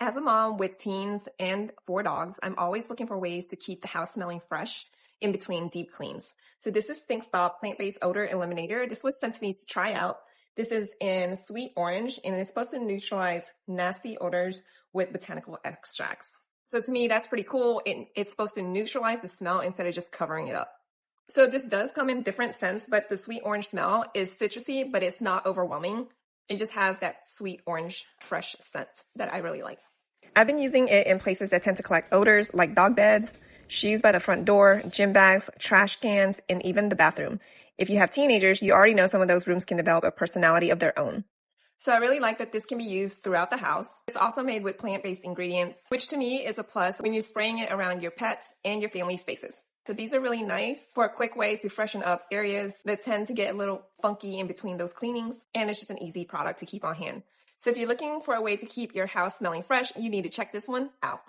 As a mom with teens and 4 dogs, I'm always looking for ways to keep the house smelling fresh in between deep cleans. So this is ThinkStop Plant-Based Odor Eliminator. This was sent to me to try out. This is in sweet orange, and it's supposed to neutralize nasty odors with botanical extracts. So to me, that's pretty cool. It's supposed to neutralize the smell instead of just covering it up. So this does come in different scents, but the sweet orange smell is citrusy, but it's not overwhelming. It just has that sweet orange fresh scent that I really like. I've been using it in places that tend to collect odors like dog beds, shoes by the front door, gym bags, trash cans, and even the bathroom. If you have teenagers, you already know some of those rooms can develop a personality of their own. So I really like that this can be used throughout the house. It's also made with plant-based ingredients, which to me is a plus when you're spraying it around your pets and your family spaces. So these are really nice for a quick way to freshen up areas that tend to get a little funky in between those cleanings, and it's just an easy product to keep on hand. So if you're looking for a way to keep your house smelling fresh, you need to check this one out.